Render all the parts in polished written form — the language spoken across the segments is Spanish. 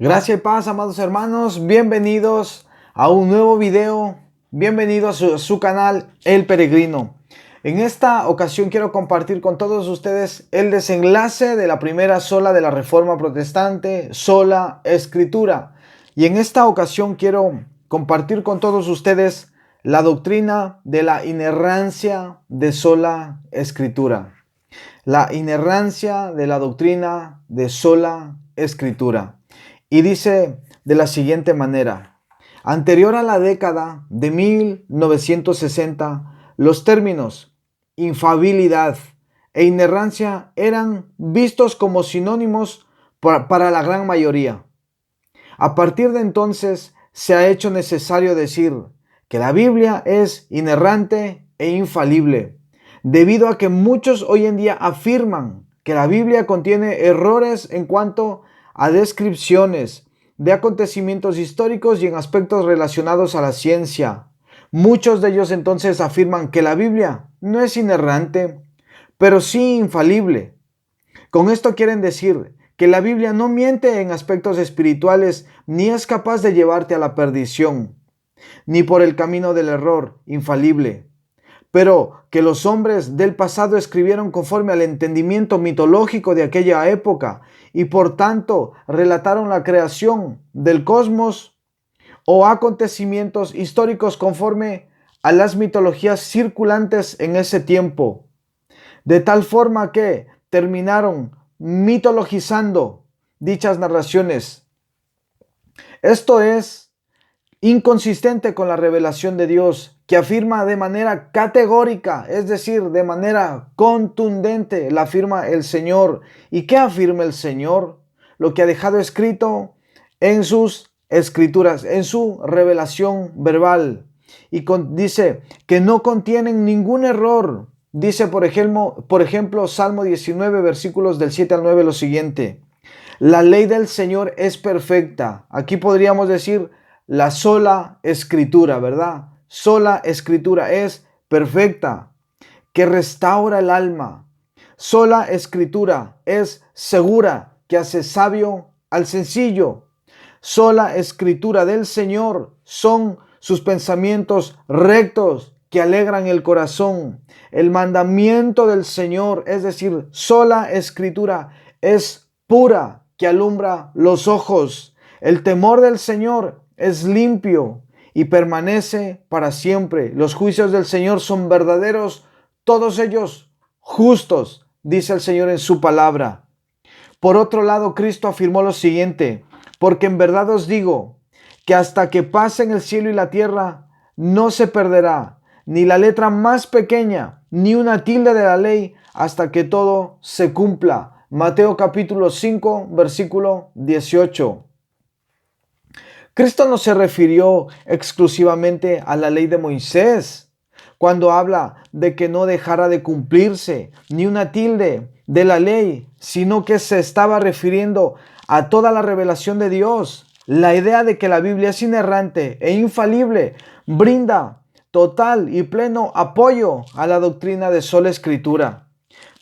Gracia y paz, amados hermanos, bienvenidos a un nuevo video, bienvenidos a su canal El Peregrino. En esta ocasión quiero compartir con todos ustedes el desenlace de la primera sola de la Reforma Protestante, sola Escritura. Y en esta ocasión quiero compartir con todos ustedes la doctrina de la inerrancia de sola Escritura. La inerrancia de la doctrina de sola Escritura. Y dice de la siguiente manera: anterior a la década de 1960, los términos infalibilidad e inerrancia eran vistos como sinónimos para la gran mayoría. A partir de entonces se ha hecho necesario decir que la Biblia es inerrante e infalible, debido a que muchos hoy en día afirman que la Biblia contiene errores en cuanto a descripciones de acontecimientos históricos y en aspectos relacionados a la ciencia. Muchos de ellos entonces afirman que la Biblia no es inerrante, pero sí infalible. Con esto quieren decir que la Biblia no miente en aspectos espirituales ni es capaz de llevarte a la perdición, ni por el camino del error infalible, pero que los hombres del pasado escribieron conforme al entendimiento mitológico de aquella época y por tanto relataron la creación del cosmos o acontecimientos históricos conforme a las mitologías circulantes en ese tiempo, de tal forma que terminaron mitologizando dichas narraciones. Esto es inconsistente con la revelación de Dios, que afirma de manera categórica, es decir, de manera contundente, la afirma el Señor. ¿Y qué afirma el Señor? Lo que ha dejado escrito en sus escrituras, en su revelación verbal. Y dice que no contienen ningún error. Dice, por ejemplo, Salmo 19, versículos del 7 al 9, lo siguiente: la ley del Señor es perfecta. Aquí podríamos decir la sola Escritura, ¿verdad? Sola Escritura es perfecta, que restaura el alma. Sola Escritura es segura, que hace sabio al sencillo. Sola Escritura del Señor son sus pensamientos rectos, que alegran el corazón. El mandamiento del Señor, es decir, sola Escritura, es pura, que alumbra los ojos. El temor del Señor es limpio y permanece para siempre. Los juicios del Señor son verdaderos, todos ellos justos, dice el Señor en su palabra. Por otro lado, Cristo afirmó lo siguiente: porque en verdad os digo que hasta que pasen el cielo y la tierra, no se perderá ni la letra más pequeña, ni una tilde de la ley, hasta que todo se cumpla. Mateo capítulo 5, versículo 18. Cristo no se refirió exclusivamente a la ley de Moisés cuando habla de que no dejara de cumplirse ni una tilde de la ley, sino que se estaba refiriendo a toda la revelación de Dios. La idea de que la Biblia es inerrante e infalible brinda total y pleno apoyo a la doctrina de sola Escritura.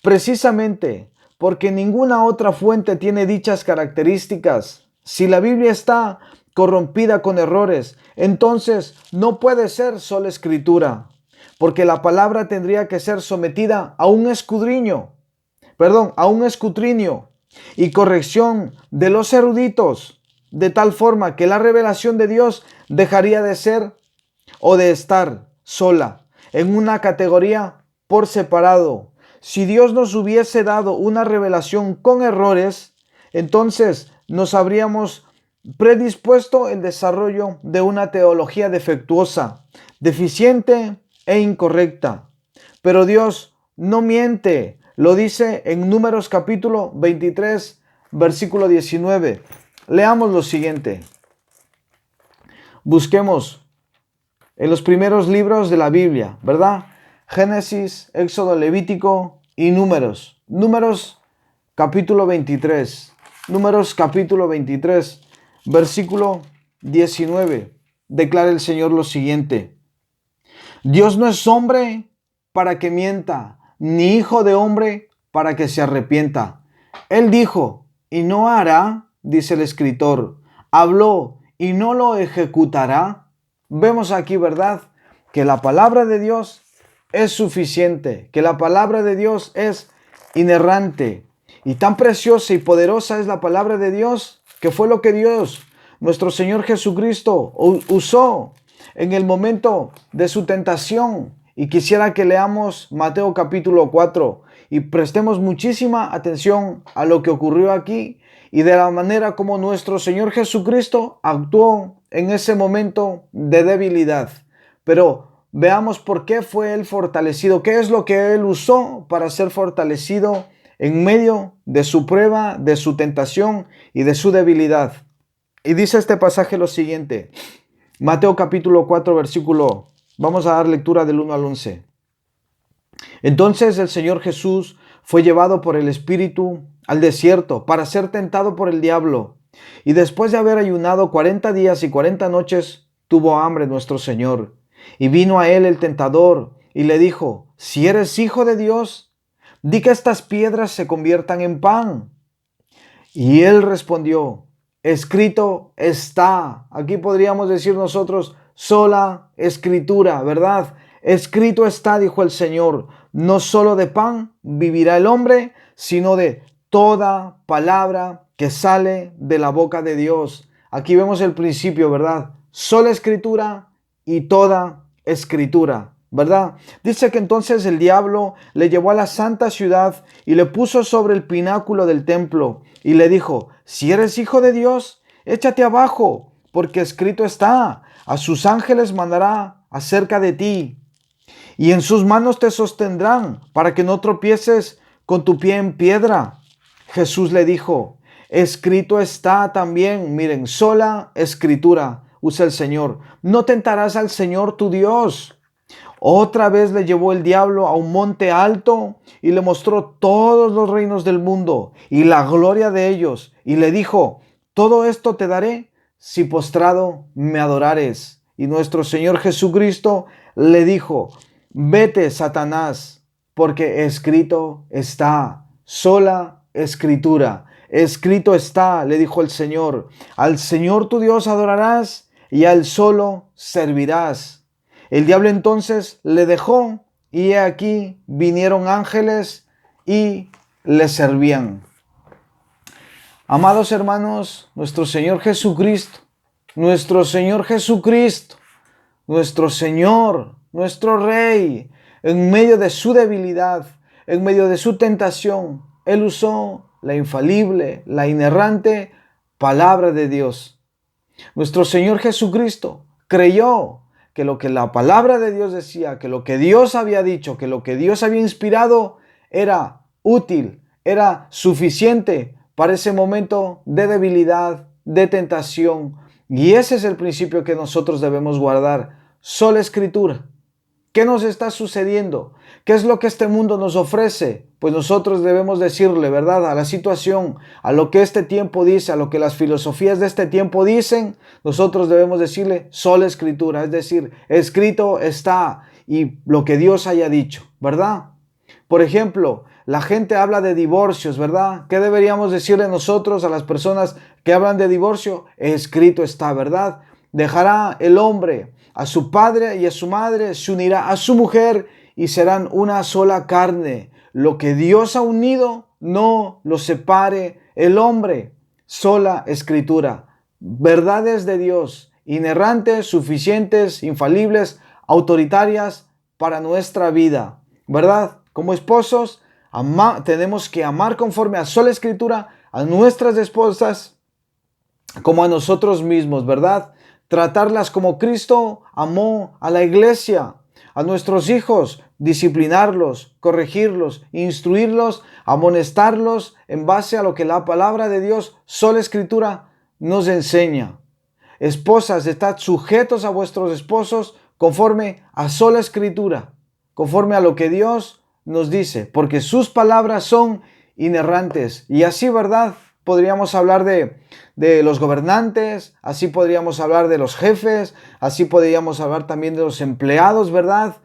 Precisamente porque ninguna otra fuente tiene dichas características. Si la Biblia está corrompida con errores, entonces no puede ser sola Escritura, porque la palabra tendría que ser sometida a un escudriño y corrección de los eruditos, de tal forma que la revelación de Dios dejaría de ser o de estar sola en una categoría por separado. Si Dios nos hubiese dado una revelación con errores, entonces nos habríamos predispuesto el desarrollo de una teología defectuosa, deficiente e incorrecta. Pero Dios no miente. Lo dice en Números capítulo 23, versículo 19. Leamos lo siguiente. Busquemos en los primeros libros de la Biblia, ¿verdad? Génesis, Éxodo, Levítico y Números. Números capítulo 23. Números capítulo 23, versículo 19. Declara el Señor lo siguiente: Dios no es hombre para que mienta, ni hijo de hombre para que se arrepienta. Él dijo, y no hará, dice el escritor, habló y no lo ejecutará. Vemos aquí, ¿verdad?, que la palabra de Dios es suficiente, que la palabra de Dios es inerrante. Y tan preciosa y poderosa es la palabra de Dios, que fue lo que Dios, nuestro Señor Jesucristo, usó en el momento de su tentación. Y quisiera que leamos Mateo capítulo 4 y prestemos muchísima atención a lo que ocurrió aquí y de la manera como nuestro Señor Jesucristo actuó en ese momento de debilidad. Pero veamos por qué fue Él fortalecido, qué es lo que Él usó para ser fortalecido en medio de su prueba, de su tentación y de su debilidad. Y dice este pasaje lo siguiente, Mateo capítulo 4 versículo, vamos a dar lectura del 1 al 11. Entonces el Señor Jesús fue llevado por el Espíritu al desierto para ser tentado por el diablo. Y después de haber ayunado 40 días y 40 noches, tuvo hambre nuestro Señor. Y vino a él el tentador y le dijo, si eres hijo de Dios, di que estas piedras se conviertan en pan. Y él respondió, escrito está. Aquí podríamos decir nosotros, sola escritura, ¿verdad? Escrito está, dijo el Señor, no solo de pan vivirá el hombre, sino de toda palabra que sale de la boca de Dios. Aquí vemos el principio, ¿verdad? Sola escritura y toda escritura, ¿verdad? Dice que entonces el diablo le llevó a la santa ciudad y le puso sobre el pináculo del templo y le dijo, si eres hijo de Dios, échate abajo, porque escrito está, a sus ángeles mandará acerca de ti, y en sus manos te sostendrán para que no tropieces con tu pie en piedra. Jesús le dijo, escrito está también, miren, sola escritura usa el Señor, no tentarás al Señor tu Dios. Otra vez le llevó el diablo a un monte alto y le mostró todos los reinos del mundo y la gloria de ellos. Y le dijo, todo esto te daré si postrado me adorares. Y nuestro Señor Jesucristo le dijo, vete, Satanás, porque escrito está, sola escritura. Escrito está, le dijo el Señor, al Señor tu Dios adorarás y a él solo servirás. El diablo entonces le dejó y he aquí vinieron ángeles y le servían. Amados hermanos, nuestro Señor Jesucristo, nuestro Señor Jesucristo, nuestro Señor, nuestro Rey, en medio de su debilidad, en medio de su tentación, Él usó la infalible, la inerrante palabra de Dios. Nuestro Señor Jesucristo creyó que lo que la palabra de Dios decía, que lo que Dios había dicho, que lo que Dios había inspirado era útil, era suficiente para ese momento de debilidad, de tentación. Y ese es el principio que nosotros debemos guardar. Sola escritura. ¿Qué nos está sucediendo? ¿Qué es lo que este mundo nos ofrece? Pues nosotros debemos decirle, ¿verdad?, a la situación, a lo que este tiempo dice, a lo que las filosofías de este tiempo dicen, nosotros debemos decirle sola escritura, es decir, escrito está y lo que Dios haya dicho, ¿verdad? Por ejemplo, la gente habla de divorcios, ¿verdad? ¿Qué deberíamos decirle nosotros a las personas que hablan de divorcio? Escrito está, ¿verdad? Dejará el hombre a su padre y a su madre, se unirá a su mujer y serán una sola carne. Lo que Dios ha unido, no lo separe el hombre. Sola escritura. Verdades de Dios, inerrantes, suficientes, infalibles, autoritarias para nuestra vida, ¿verdad? Como esposos, tenemos que amar conforme a sola escritura a nuestras esposas como a nosotros mismos, ¿verdad? Tratarlas como Cristo amó a la iglesia, a nuestros hijos, disciplinarlos, corregirlos, instruirlos, amonestarlos en base a lo que la palabra de Dios, sola escritura, nos enseña. Esposas, estad sujetos a vuestros esposos conforme a sola escritura, conforme a lo que Dios nos dice, porque sus palabras son inerrantes. Y así, ¿verdad? Podríamos hablar de los gobernantes, así podríamos hablar de los jefes, así podríamos hablar también de los empleados, ¿verdad?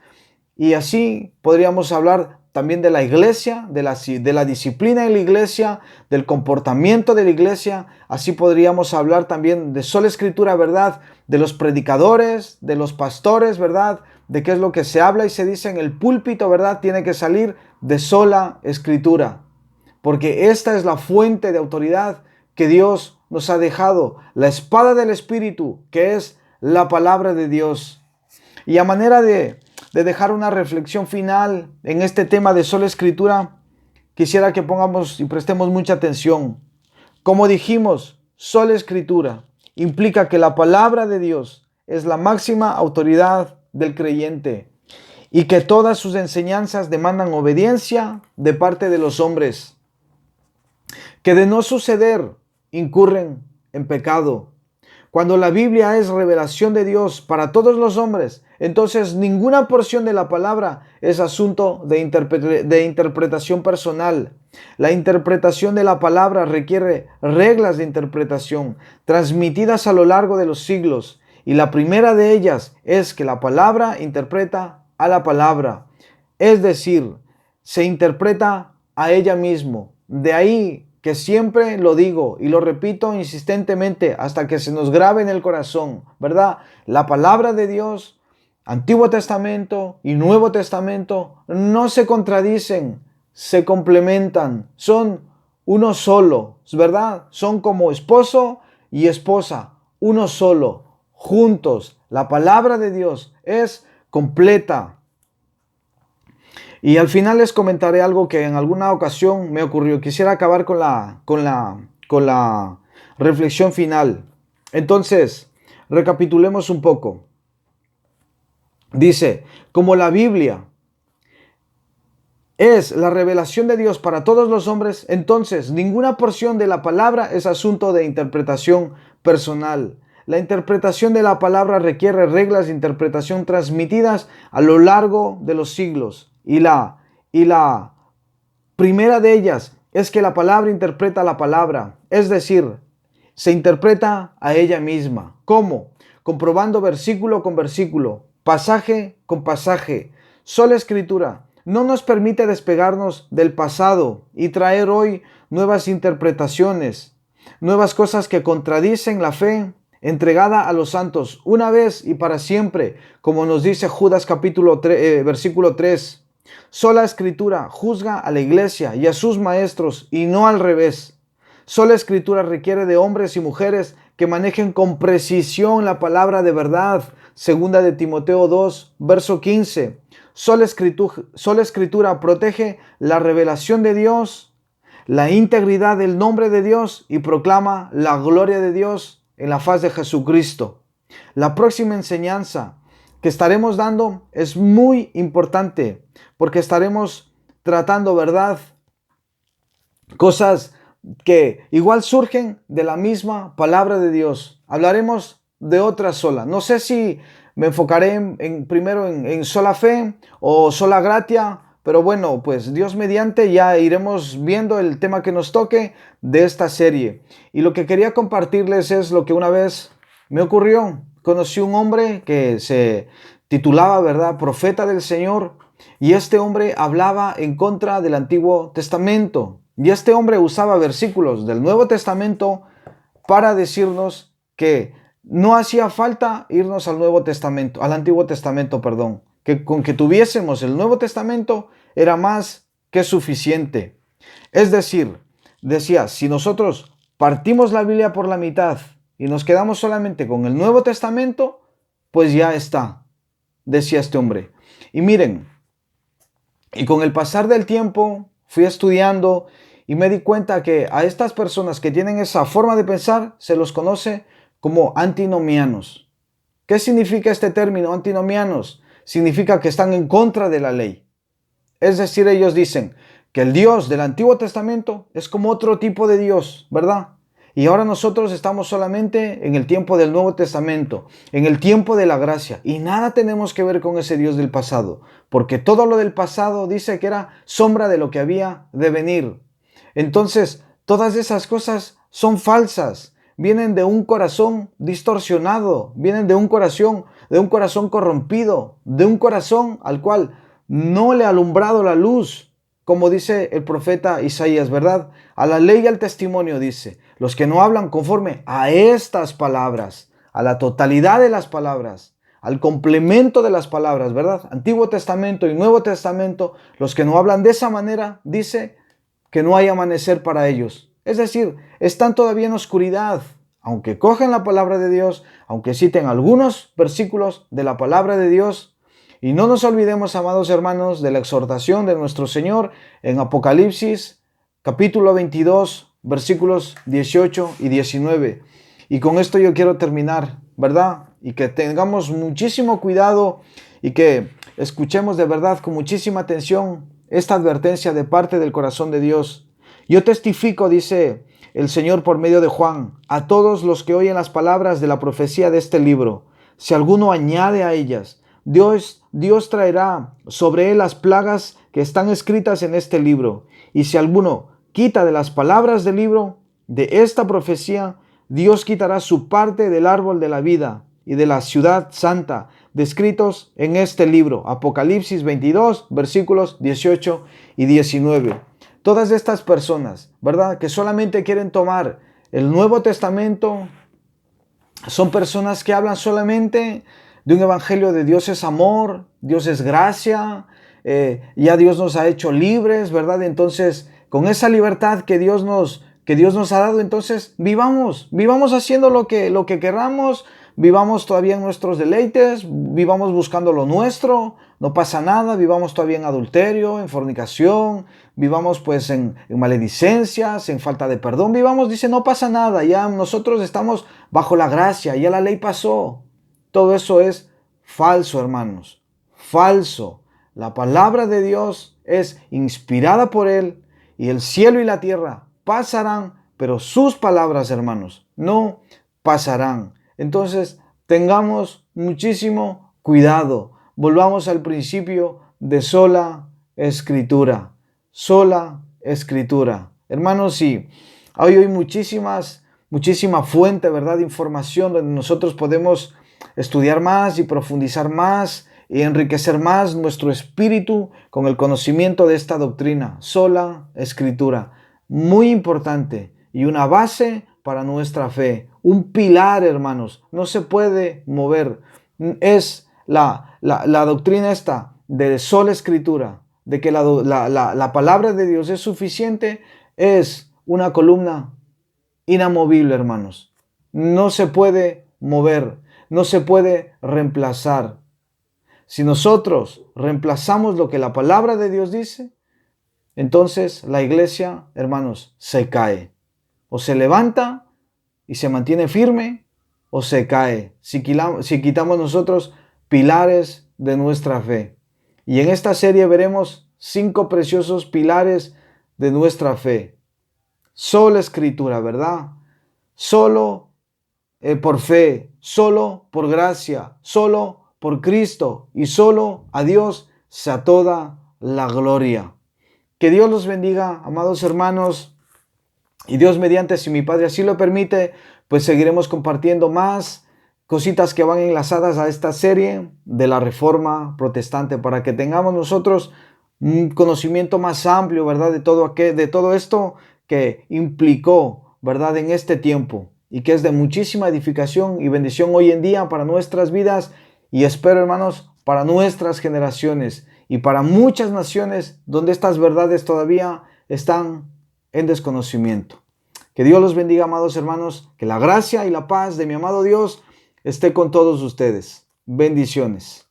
Y así podríamos hablar también de la iglesia, de la disciplina en la iglesia, del comportamiento de la iglesia. Así podríamos hablar también de sola escritura, ¿verdad? De los predicadores, de los pastores, ¿verdad? De qué es lo que se habla y se dice en el púlpito, ¿verdad? Tiene que salir de sola escritura, porque esta es la fuente de autoridad que Dios nos ha dejado, la espada del Espíritu, que es la palabra de Dios. Y a manera de dejar una reflexión final en este tema de sola escritura, quisiera que pongamos y prestemos mucha atención. Como dijimos, sola escritura implica que la palabra de Dios es la máxima autoridad del creyente y que todas sus enseñanzas demandan obediencia de parte de los hombres, que de no suceder incurren en pecado. Cuando la Biblia es revelación de Dios para todos los hombres, entonces ninguna porción de la palabra es asunto de interpretación personal. La interpretación de la palabra requiere reglas de interpretación transmitidas a lo largo de los siglos, y la primera de ellas es que la palabra interpreta a la palabra, es decir, se interpreta a ella mismo. De ahí que siempre lo digo y lo repito insistentemente hasta que se nos grabe en el corazón, ¿verdad? La palabra de Dios, Antiguo Testamento y Nuevo Testamento, no se contradicen, se complementan, son uno solo, ¿verdad? Son como esposo y esposa, uno solo, juntos. La palabra de Dios es completa. Y al final les comentaré algo que en alguna ocasión me ocurrió. Quisiera acabar con la reflexión final. Entonces, recapitulemos un poco. Dice, como la Biblia es la revelación de Dios para todos los hombres, entonces ninguna porción de la palabra es asunto de interpretación personal. La interpretación de la palabra requiere reglas de interpretación transmitidas a lo largo de los siglos. Y la primera de ellas es que la palabra interpreta la palabra, es decir, se interpreta a ella misma. ¿Cómo? Comprobando versículo con versículo, pasaje con pasaje. Sola escritura no nos permite despegarnos del pasado y traer hoy nuevas interpretaciones, nuevas cosas que contradicen la fe entregada a los santos una vez y para siempre, como nos dice Judas capítulo 3, versículo 3. Sola escritura juzga a la iglesia y a sus maestros y no al revés. Sola escritura requiere de hombres y mujeres que manejen con precisión la palabra de verdad. Segunda de Timoteo 2, verso 15. Sola escritura protege la revelación de Dios, la integridad del nombre de Dios y proclama la gloria de Dios en la faz de Jesucristo. La próxima enseñanza que estaremos dando es muy importante porque estaremos tratando, ¿verdad?, cosas que igual surgen de la misma palabra de Dios. Hablaremos de otra sola. No sé si me enfocaré primero en sola fe o sola gratia, pero bueno, pues Dios mediante ya iremos viendo el tema que nos toque de esta serie. Y lo que quería compartirles es lo que una vez me ocurrió. Conocí un hombre que se titulaba, ¿verdad?, profeta del Señor, y este hombre hablaba en contra del Antiguo Testamento. Y este hombre usaba versículos del Nuevo Testamento para decirnos que no hacía falta irnos al Antiguo Testamento, perdón, que con que tuviésemos el Nuevo Testamento era más que suficiente. Es decir, decía, si nosotros partimos la Biblia por la mitad y nos quedamos solamente con el Nuevo Testamento, pues ya está, decía este hombre. Y miren, y con el pasar del tiempo fui estudiando y me di cuenta que a estas personas que tienen esa forma de pensar se los conoce como antinomianos. ¿Qué significa este término, antinomianos? Significa que están en contra de la ley. Es decir, ellos dicen que el Dios del Antiguo Testamento es como otro tipo de Dios, ¿verdad? Y ahora nosotros estamos solamente en el tiempo del Nuevo Testamento, en el tiempo de la gracia. Y nada tenemos que ver con ese Dios del pasado, porque todo lo del pasado dice que era sombra de lo que había de venir. Entonces, todas esas cosas son falsas. Vienen de un corazón distorsionado, vienen de un corazón corrompido, de un corazón al cual no le ha alumbrado la luz, como dice el profeta Isaías, ¿verdad? A la ley y al testimonio dice, los que no hablan conforme a estas palabras, a la totalidad de las palabras, al complemento de las palabras, ¿verdad? Antiguo Testamento y Nuevo Testamento, los que no hablan de esa manera, dice que no hay amanecer para ellos. Es decir, están todavía en oscuridad, aunque cogen la palabra de Dios, aunque citen algunos versículos de la palabra de Dios. Y no nos olvidemos, amados hermanos, de la exhortación de nuestro Señor en Apocalipsis, capítulo 22, versículos 18 y 19. Y con esto yo quiero terminar, ¿verdad? Y que tengamos muchísimo cuidado y que escuchemos de verdad con muchísima atención esta advertencia de parte del corazón de Dios. Yo testifico, dice el Señor por medio de Juan, a todos los que oyen las palabras de la profecía de este libro. Si alguno añade a ellas, Dios traerá sobre él las plagas que están escritas en este libro. Y si alguno quita de las palabras del libro de esta profecía, Dios quitará su parte del árbol de la vida y de la ciudad santa, descritos en este libro. Apocalipsis 22, versículos 18 y 19. Todas estas personas, ¿verdad?, que solamente quieren tomar el Nuevo Testamento, son personas que hablan solamente de un evangelio de Dios es amor, Dios es gracia, ya Dios nos ha hecho libres, ¿verdad? Entonces, con esa libertad que Dios nos ha dado, entonces vivamos haciendo lo que queramos, vivamos todavía en nuestros deleites, vivamos buscando lo nuestro, no pasa nada, vivamos todavía en adulterio, en fornicación, vivamos pues en maledicencias, en falta de perdón, vivamos, dice, no pasa nada, ya nosotros estamos bajo la gracia, ya la ley pasó. Todo eso es falso, hermanos, falso. La palabra de Dios es inspirada por Él y el cielo y la tierra pasarán, pero sus palabras, hermanos, no pasarán. Entonces, tengamos muchísimo cuidado. Volvamos al principio de sola escritura. Sola escritura. Hermanos, sí, hoy hay muchísima fuente, ¿verdad?, de información donde nosotros podemos estudiar más y profundizar más y enriquecer más nuestro espíritu con el conocimiento de esta doctrina. Sola escritura. Muy importante y una base para nuestra fe. Un pilar, hermanos, no se puede mover. Es la doctrina esta de sola escritura, de que la palabra de Dios es suficiente, es una columna inamovible, hermanos. No se puede mover, no se puede reemplazar. Si nosotros reemplazamos lo que la palabra de Dios dice, entonces la iglesia, hermanos, se cae. O se levanta y se mantiene firme, o se cae. Si quitamos nosotros pilares de nuestra fe. Y en esta serie veremos 5 preciosos pilares de nuestra fe. Solo escritura, ¿verdad? Solo por fe, solo por gracia, solo por Cristo y solo a Dios sea toda la gloria. Que Dios los bendiga, amados hermanos, y Dios mediante, si mi Padre así lo permite, pues seguiremos compartiendo más cositas que van enlazadas a esta serie de la Reforma Protestante para que tengamos nosotros un conocimiento más amplio, ¿verdad?, de todo esto que implicó, ¿verdad?, en este tiempo y que es de muchísima edificación y bendición hoy en día para nuestras vidas y espero, hermanos, para nuestras generaciones y para muchas naciones donde estas verdades todavía están en desconocimiento. Que Dios los bendiga, amados hermanos, que la gracia y la paz de mi amado Dios esté con todos ustedes. Bendiciones.